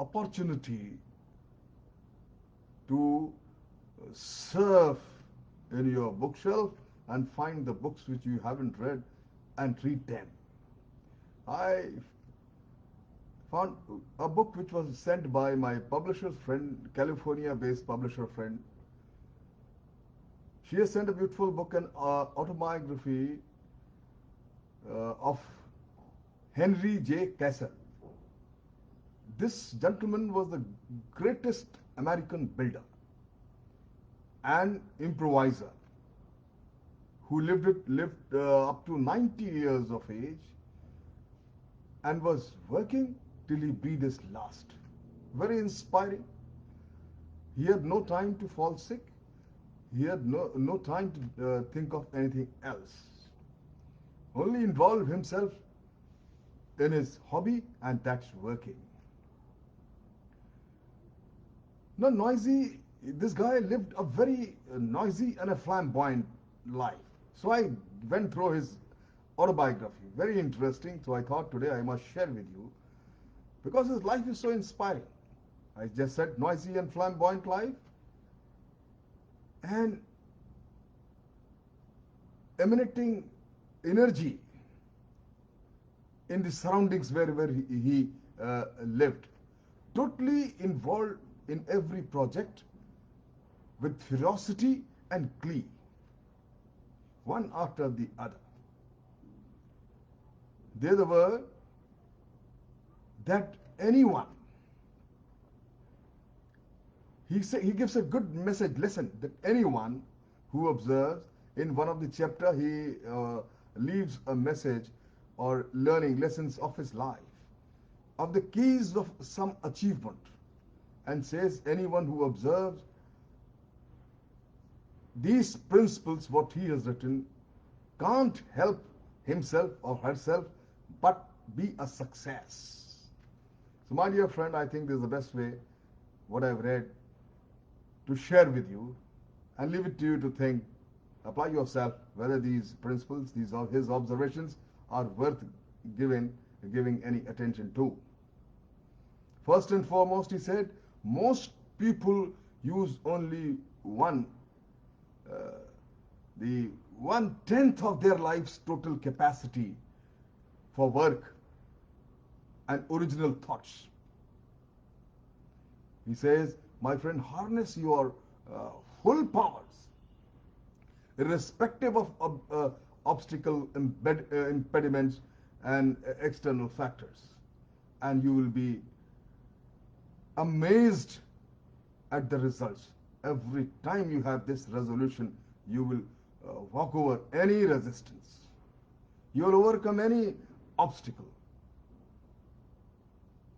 opportunity to surf in your bookshelf and find the books which you haven't read and read them. I found a book which was sent by my publisher's friend, California-based publisher friend. She has sent a beautiful book, an autobiography of Henry J. Kesser. This gentleman was the greatest American builder and improviser who lived up to 90 years of age and was working till he breathed his last. Very inspiring. He had no time to fall sick. He had no time to think of anything else. Only involved himself in his hobby, and that's working. Now, this guy lived a very noisy and a flamboyant life. So I went through his autobiography. Very interesting. So I thought today I must share with you because his life is so inspiring. I just said noisy and flamboyant life and emanating energy in the surroundings wherever he lived. Totally involved in every project with ferocity and glee, one after the other. They were that anyone, he gives a good message lesson that anyone who observes, in one of the chapter he leaves a message or learning lessons of his life, of the keys of some achievement, and says anyone who observes these principles, what he has written, can't help himself or herself but be a success. So my dear friend, I think this is the best way, what I've read, to share with you and leave it to you to think, apply yourself, whether these principles, these are his observations, are worth giving any attention to. First and foremost, he said, most people use only the 1/10 of their life's total capacity for work and original thoughts. He says, my friend, harness your full powers, irrespective of obstacle, impediments, and external factors, and you will be amazed at the results. Every time you have this resolution, you will walk over any resistance. You will overcome any obstacle.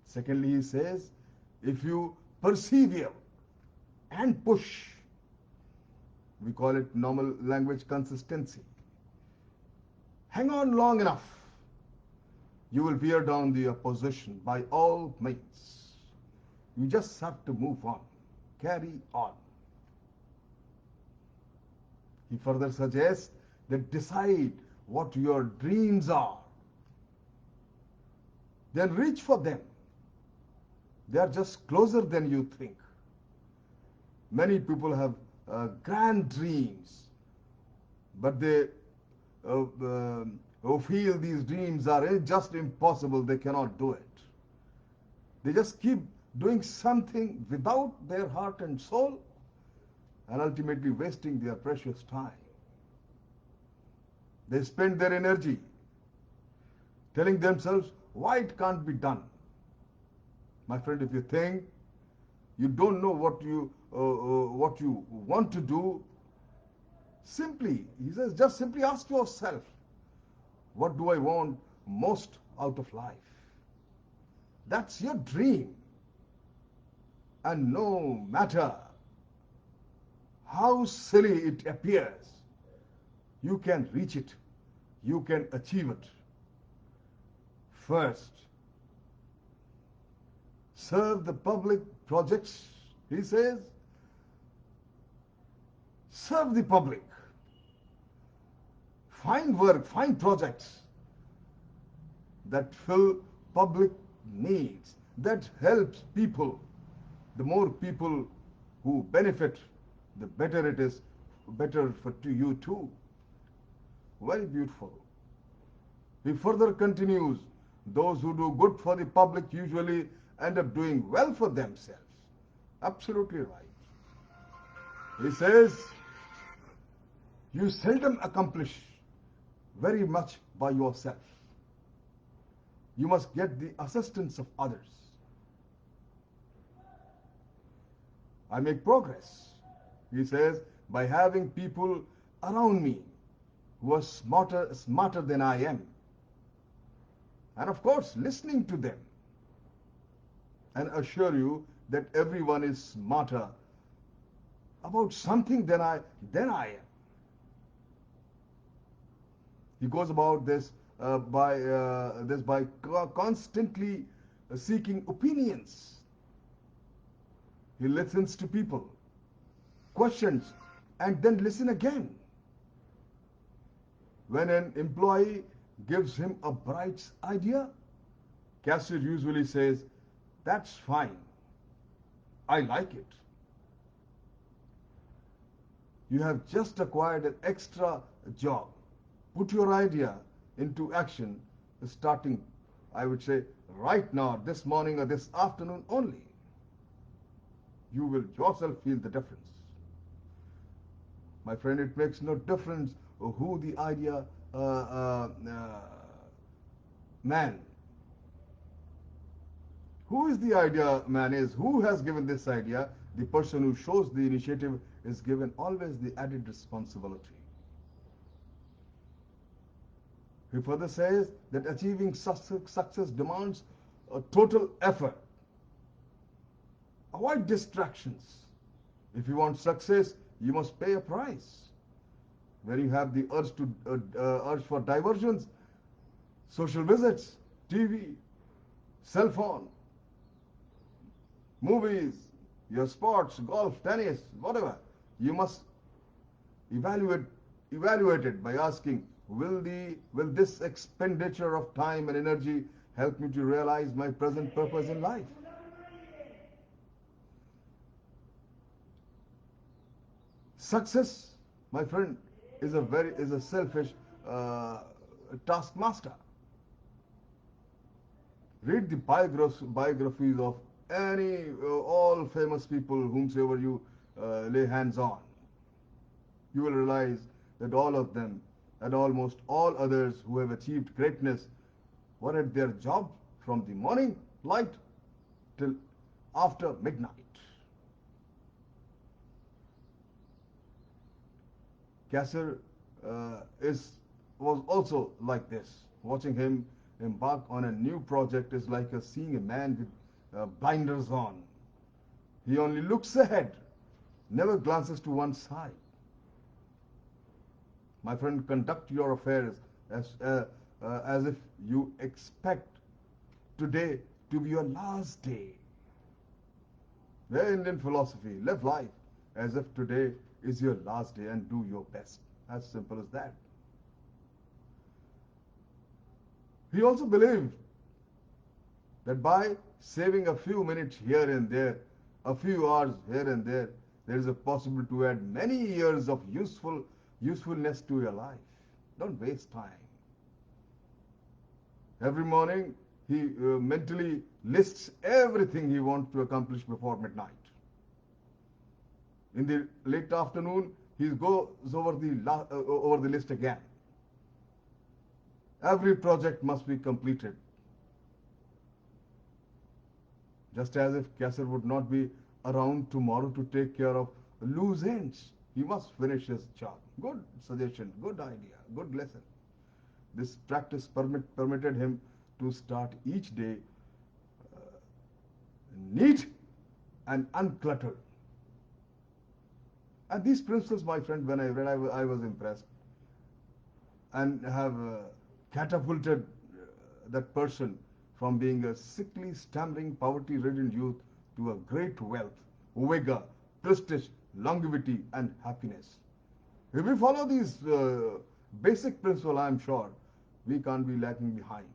Secondly, he says, if you persevere and push, we call it normal language consistency, hang on long enough, you will wear down the opposition by all means. You just have to move on, carry on. He further suggests that decide what your dreams are, then reach for them. They are just closer than you think. Many people have grand dreams, but they who feel these dreams are just impossible, they cannot do it. They just keep doing something without their heart and soul and ultimately wasting their precious time. They spend their energy telling themselves why it can't be done. My friend, if you think you don't know what you want to do, he says, just simply ask yourself, what do I want most out of life? That's your dream. And no matter how silly it appears, you can reach it. You can achieve it. First, serve the public projects, he says. Serve the public. Find work, find projects that fill public needs that helps people, the more people who benefit, the better it is, better for to you too. Very beautiful. He further continues, those who do good for the public usually end up doing well for themselves. Absolutely right. He says, you seldom accomplish very much by yourself. You must get the assistance of others. I make progress, he says, by having people around me who are smarter than I am. And of course, listening to them and assure you that everyone is smarter about something than I am. He goes about this by constantly seeking opinions. He listens to people, questions, and then listen again. When an employee gives him a bright idea, Kesser usually says, "That's fine. I like it. You have just acquired an extra job. Put your idea into action starting, I would say, right now, this morning or this afternoon only. You will yourself feel the difference." My friend, it makes no difference who the idea man, who is the idea man is, who has given this idea. The person who shows the initiative is given always the added responsibility. He further says that achieving success demands a total effort. Avoid distractions. If you want success, you must pay a price. When you have the urge for diversions, social visits, TV, cell phone, movies, your sports, golf, tennis, whatever, you must evaluate it by asking, will this expenditure of time and energy help me to realize my present purpose in life? Success, my friend, is a selfish taskmaster. Read the biographies of all famous people whomsoever you lay hands on. You will realize that all of them and almost all others who have achieved greatness were at their job from the morning light till after midnight. Kesser was also like this. Watching him embark on a new project is like seeing a man with blinders on. He only looks ahead, never glances to one side. My friend, conduct your affairs as if you expect today to be your last day. The Indian philosophy, live life as if today is your last day and do your best. As simple as that. He also believed that by saving a few minutes here and there, a few hours here and there is a possibility to add many years of usefulness to your life. Don't waste time. Every morning, he mentally lists everything he wants to accomplish before midnight. In the late afternoon, he goes over the list again. Every project must be completed. Just as if Kesser would not be around tomorrow to take care of loose ends. He must finish his job. Good suggestion, good idea, good lesson. This practice permitted him to start each day neat and uncluttered. And these principles, my friend, when I read, I was impressed and have catapulted that person from being a sickly, stammering, poverty-ridden youth to a great wealth, vigor, prestige, longevity, and happiness. If we follow these basic principles, I am sure we can't be lacking behind.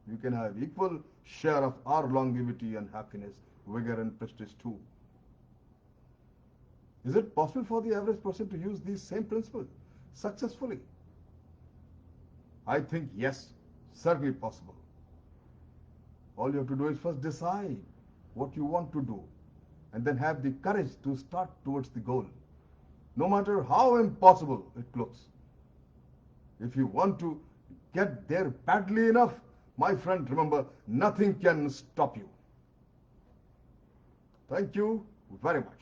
We can have equal share of our longevity and happiness, vigor and prestige too. Is it possible for the average person to use these same principles successfully? I think yes, certainly possible. All you have to do is first decide what you want to do and then have the courage to start towards the goal, no matter how impossible it looks. If you want to get there badly enough, my friend, remember, nothing can stop you. Thank you very much.